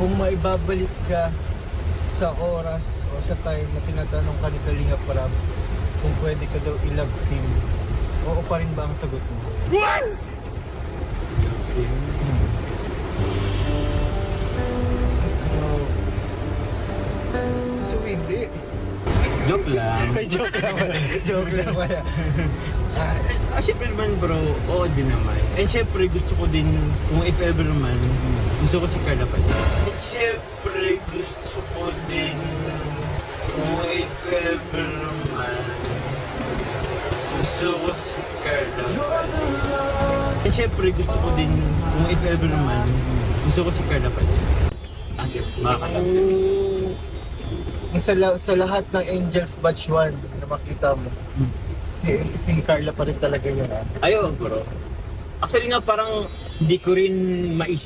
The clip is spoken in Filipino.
Kung maibabalik ka sa oras o sa time na tinatanong ka ni Kalinga Prab kung pwede ka daw i-love team, oo pa rin ba ang sagot mo? So hindi. Joke lang. Joke lang pala. Joke lang pala. Siyempre naman bro, oo din naman. And siyempre gusto ko din, kung if ever naman, gusto ko si Carla pa din. And siyempre gusto ko din, kung if ever naman, gusto ko si Carla pa din. And siyempre gusto ko din, kung if ever naman, gusto ko si Carla pa din. Okay, makakatawa. Sa lahat ng Angels Batch 1 na makita mo, si Carla pa rin talaga yun. Ayun bro. Actually nga parang hindi ko rin maisip